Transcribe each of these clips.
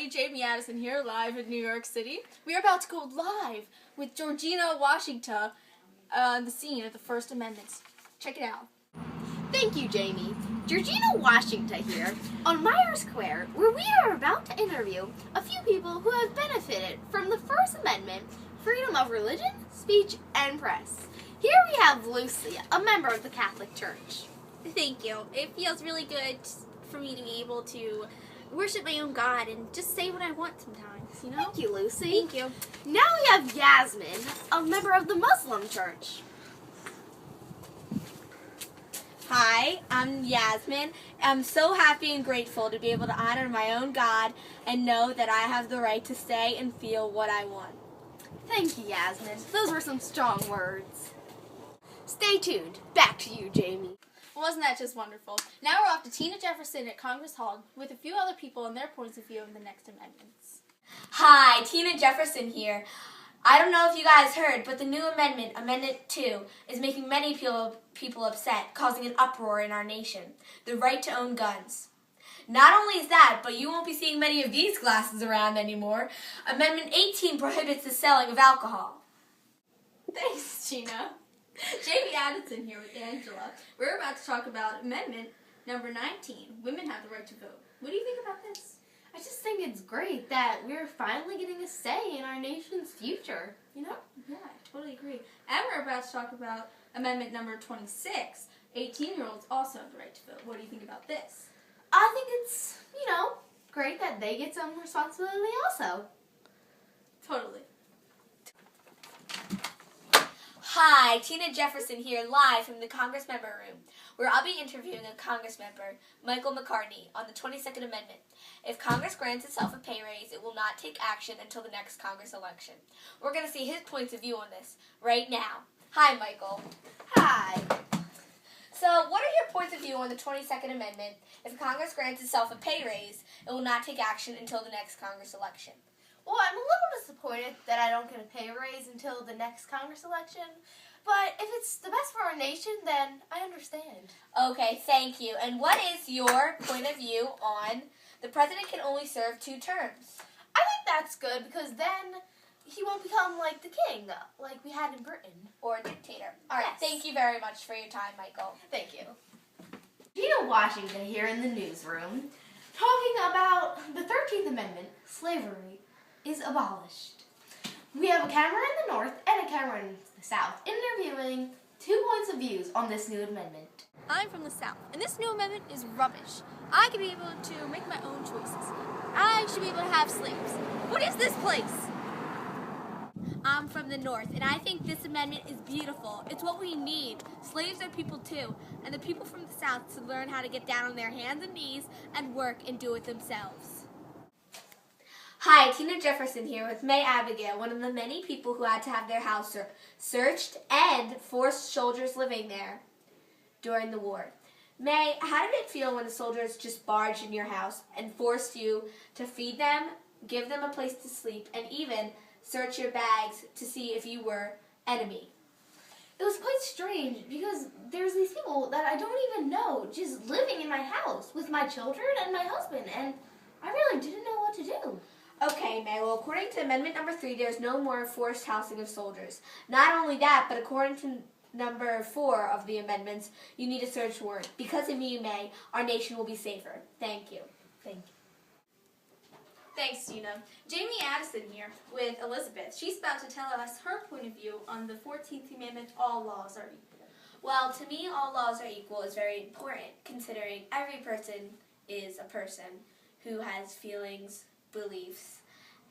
everybody. Jamie Addison here, live in New York City. We are about to go live with Georgina Washington on the scene of the First Amendment. Check it out. Thank you, Jamie. Georgina Washington here on Meyer Square, where we are about to interview a few people who have benefited from the First Amendment, freedom of religion, speech, and press. Here we have Lucy, a member of the Catholic Church. Thank you. It feels really good for me to be able to worship my own God and just say what I want sometimes, you know? Thank you, Lucy. Thank you. Now we have Yasmin, a member of the Muslim Church. Hi, I'm Yasmin. I'm so happy and grateful to be able to honor my own God and know that I have the right to say and feel what I want. Thank you, Yasmin. Those were some strong words. Stay tuned. Back to you, Jamie. Wasn't that just wonderful? Now we're off to Tina Jefferson at Congress Hall with a few other people and their points of view of the next amendments. Hi, Tina Jefferson here. I don't know if you guys heard, but the new amendment, Amendment 2, is making many people upset, causing an uproar in our nation. The right to own guns. Not only is that, but you won't be seeing many of these glasses around anymore. Amendment 18 prohibits the selling of alcohol. Thanks, Gina. Jamie Addison here with Angela. We're about to talk about Amendment number 19. Women have the right to vote. What do you think about this? I just think it's great that we're finally getting a say in our nation's future, you know? Yeah, I totally agree. And we're about to talk about Amendment number 26. 18-year-olds also have the right to vote. What do you think about this? I think it's, great that they get some responsibility also. Totally. Hi, Tina Jefferson here, live from the Congress member room, where I'll be interviewing a Congress member, Michael McCartney, on the 22nd Amendment. If Congress grants itself a pay raise, it will not take action until the next Congress election. We're going to see his points of view on this right now. Hi, Michael. Hi. So, what are your points of view on the 22nd Amendment? If Congress grants itself a pay raise, it will not take action until the next Congress election. Well, I'm a little disappointed that I don't get a pay raise until the next Congress election, but if it's the best for our nation, then I understand. Okay, thank you. And what is your point of view on the president can only serve 2 terms? I think that's good because then he won't become like the king, like we had in Britain. Or a dictator. All right, Yes. Thank you very much for your time, Michael. Thank you. Gina Washington here in the newsroom, talking about the 13th Amendment, slavery is abolished. We have a camera in the north and a camera in the south, interviewing 2 points of views on this new amendment. I'm from the South, and this new amendment is rubbish. I could be able to make my own choices. I should be able to have slaves. What is this place? I'm from the North, and I think this amendment is beautiful. It's what we need. Slaves are people too, and the people from the South should learn how to get down on their hands and knees and work and do it themselves. Hi, Tina Jefferson here with May Abigail, one of the many people who had to have their house searched and forced soldiers living there during the war. May, how did it feel when the soldiers just barged in your house and forced you to feed them, give them a place to sleep, and even search your bags to see if you were enemy? It was quite strange because there's these people that I don't even know just living in my house with my children and my husband, and I really didn't know what to do. Okay, May. Well, according to Amendment number 3, there's no more forced housing of soldiers. Not only that, but according to number 4 of the amendments, you need a search warrant. Because of you, May, our nation will be safer. Thank you. Thank you. Thanks, Gina. Jamie Addison here with Elizabeth. She's about to tell us her point of view on the 14th Amendment, all laws are equal. Well, to me, all laws are equal is very important, considering every person is a person who has feelings, beliefs,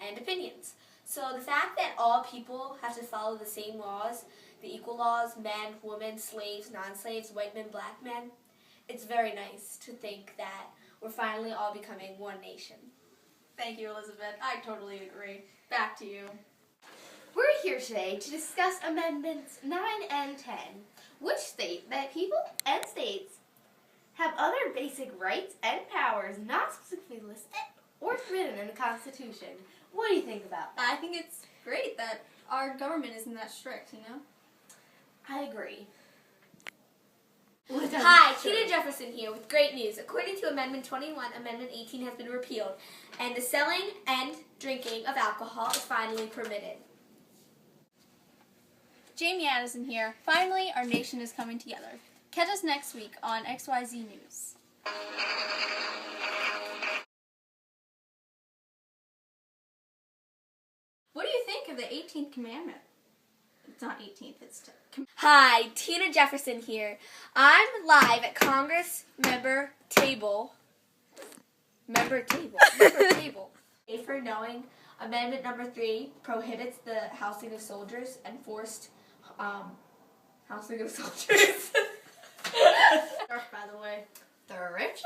and opinions. So the fact that all people have to follow the same laws, the equal laws, men, women, slaves, non-slaves, white men, black men, it's very nice to think that we're finally all becoming one nation. Thank you, Elizabeth. I totally agree. Back to you. We're here today to discuss Amendments 9 and 10, which state that people and states have other basic rights and powers not specifically listed or written in the Constitution. What do you think about that? I think it's great that our government isn't that strict, you know? I agree. Hi, Tina Jefferson here with great news. According to Amendment 21, Amendment 18 has been repealed, and the selling and drinking of alcohol is finally permitted. Jamie Addison here. Finally, our nation is coming together. Catch us next week on XYZ News. What do you think of the 18th commandment? It's not 18th, it's... Hi, Tina Jefferson here. I'm live at Congress member table. Member table. For knowing Amendment number 3 prohibits the housing of soldiers and forced housing of soldiers. By the way. Thrifty.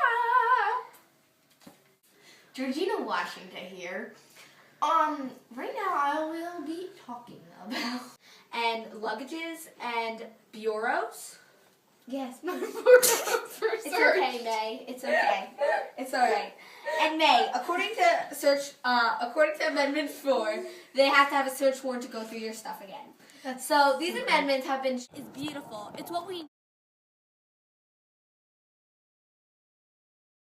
Georgina Washington here. Right now I will be talking about And luggages and bureaus. yes. It's okay, May. It's okay. It's alright. And May, according to Amendment 4, they have to have a search warrant to go through your stuff again. So these amendments have been It's beautiful. It's what we